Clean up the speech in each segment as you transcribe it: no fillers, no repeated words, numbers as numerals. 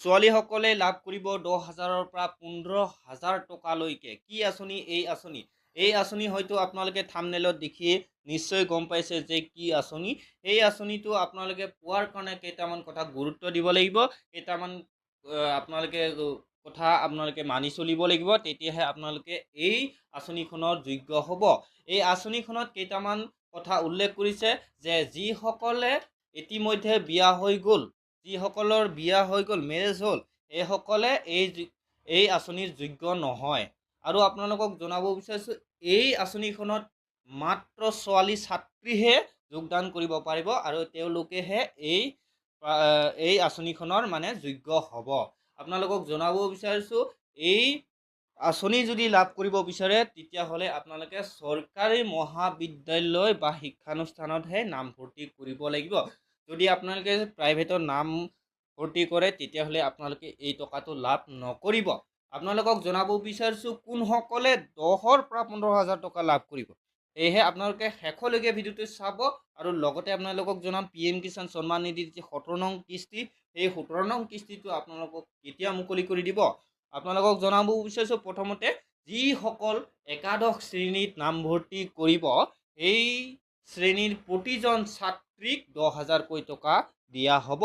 ছোৱালীসকলে লাভ কৰিব 10,000-ৰ পৰা 15,000 টকালৈকে। কি আঁচনি এই আঁচনি? এই আঁচনি হয়তো আপোনালোকে থাম্বনেইলত দেখি নিশ্চয় গম পাইছে যে কি আঁচনি। এই আঁচনিটো আপোনালোকে পোৱাৰ কাৰণে কেইটামান কথা গুৰুত্ব দিব লাগিব, কেইটামান আপোনালোকে কথা আপোনালোকে মানি চলিব লাগিব, তেতিয়াহে আপোনালোকে এই আঁচনিখনৰ যোগ্য হ'ব। এই আঁচনিখনত কেইটামান কথা উল্লেখ কৰিছে যে যিসকলে ইতিমধ্যে বিয়া হৈ গ'ল, যিসকলৰ বিয়া হৈ গ'ল, মেৰেজ হ'ল, এইসকলে এই আঁচনিৰ যোগ্য নহয়। আৰু আপোনালোকক জনাব বিচাৰিছোঁ এই আঁচনিখনত মাত্ৰ ছোৱালী ছাত্ৰীহে যোগদান কৰিব পাৰিব আৰু তেওঁলোকেহে এই আঁচনিখনৰ মানে যোগ্য হ'ব। আপোনালোকক জনাব বিচাৰিছোঁ এই আঁচনি যদি লাভ কৰিব বিচাৰে তেতিয়াহ'লে আপোনালোকে চৰকাৰী মহাবিদ্যালয় বা শিক্ষানুষ্ঠানতহে নামভৰ্তি কৰিব লাগিব। যদি আপোনালোকে প্ৰাইভেটত নাম ভৰ্তি কৰে তেতিয়াহ'লে আপোনালোকে এই টকাটো লাভ নকৰিব। আপোনালোকক জনাব বিচাৰিছোঁ কোনসকলে 10,000-ৰ পৰা 15,000 টকা লাভ কৰিব। সেয়েহে আপোনালোকে শেষলৈকে ভিডিঅ'টো চাব আৰু লগতে আপোনালোকক জনাম PM কিষাণ সন্মান নিধিৰ যি 17 নং কিস্তি, সেই 17 নং কিস্তিটো আপোনালোকক কেতিয়া মুকলি কৰি দিব। আপোনালোকক জনাব বিচাৰিছোঁ প্ৰথমতে যিসকল একাদশ শ্ৰেণীত নামভৰ্তি কৰিব এই শ্ৰেণীৰ প্ৰতিজন ছাত্ৰীক 10,000কৈ টকা দিয়া হ'ব।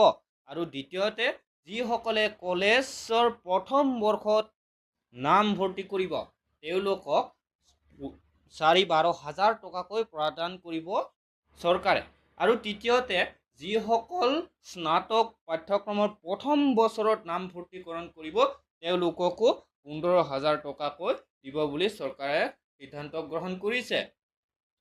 আৰু দ্বিতীয়তে যিসকলে কলেজৰ প্ৰথম বৰ্ষত নামভৰ্তি কৰিব তেওঁলোকক 12,000 টকাকৈ প্ৰদান কৰিব চৰকাৰে। আৰু তৃতীয়তে যিসকল স্নাতক পাঠ্যক্ৰমৰ প্ৰথম বছৰত নামভৰ্তিকৰণ কৰিব তেওঁলোককো 15,000 টকাকৈ দিব বুলি চৰকাৰে সিদ্ধান্ত গ্ৰহণ কৰিছে।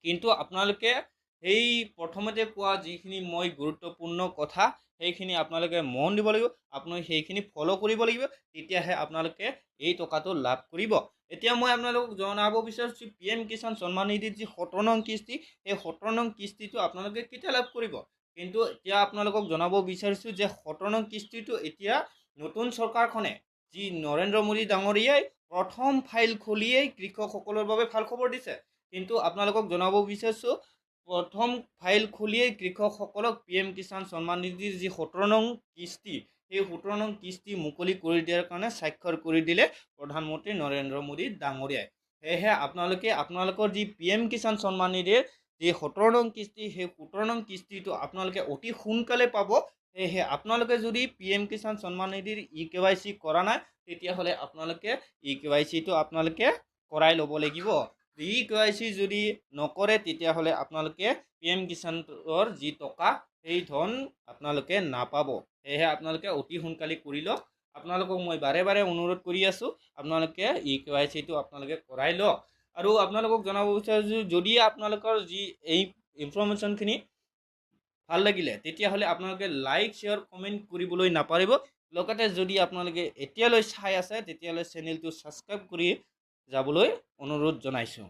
কিন্তু আপোনালোকে সেই প্ৰথমতে কোৱা যিখিনি মই গুৰুত্বপূৰ্ণ কথা সেইখিনি আপোনালোকে মন দিব লাগিব, আপোনালোকে সেইখিনি ফ'ল' কৰিব লাগিব, তেতিয়াহে আপোনালোকে এই টকাটো লাভ কৰিব। এতিয়া মই আপোনালোকক জনাব বিচাৰিছোঁ PM কিষাণ সন্মান নিধিৰ যি 17 নং কিস্তি, সেই 17 নং কিস্তিটো আপোনালোকে কেতিয়া লাভ কৰিব। কিন্তু এতিয়া আপোনালোকক জনাব বিচাৰিছোঁ যে 17 নং কিস্তিটো এতিয়া নতুন চৰকাৰখনে যি নৰেন্দ্ৰ মোদী ডাঙৰীয়াই প্ৰথম ফাইল খুলিয়েই কৃষকসকলৰ বাবে ভাল খবৰ দিছে। কিন্তু আপোনালোকক জনাব বিচাৰিছোঁ প্ৰথম ফাইল খুলিয়েই কৃষকসকলক PM কিষাণ সন্মান নিধিৰ যি 17 নং কিস্তি, সেই 17 নং কিস্তি মুকলি কৰি দিয়াৰ কাৰণে স্বাক্ষৰ কৰি দিলে প্ৰধানমন্ত্ৰী নৰেন্দ্ৰ মোদী ডাঙৰীয়াই। সেয়েহে আপোনালোকে আপোনালোকৰ যি PM কিষাণ সন্মান নিধিৰ যি 17 নং কিস্তি, সেই 17 নং কিস্তিটো আপোনালোকে অতি সোনকালে পাব। সেয়েহে আপোনালোকে যদি PM কিষাণ সন্মান নিধিৰ eKYC কৰা নাই তেতিয়াহ'লে আপোনালোকে eKYCটো আপোনালোকে কৰাই ল'ব লাগিব। eKYC যদি নকৰে তেতিয়াহ'লে আপোনালোকে PM কিষাণৰ যি টকা সেই ধন আপোনালোকে নাপাব। সেয়েহে আপোনালোকে অতি সোনকালে কৰি লওক। আপোনালোকক মই বাৰে বাৰে অনুৰোধ কৰি আছোঁ আপোনালোকে eKYCটো আপোনালোকে কৰাই লওক। আৰু আপোনালোকক জনাব বিচাৰিছোঁ যদি আপোনালোকৰ যি এই ইনফৰমেশ্যনখিনি ভাল লাগিলে তেতিয়াহ'লে আপোনালোকে লাইক শ্বেয়াৰ কমেণ্ট কৰিবলৈ নাপাহৰিব। লগতে যদি আপোনালোকে এতিয়ালৈ চাই আছে তেতিয়াহ'লে চেনেলটো ছাবস্ক্ৰাইব কৰি যাবলৈ অনুৰোধ জনাইছোঁ।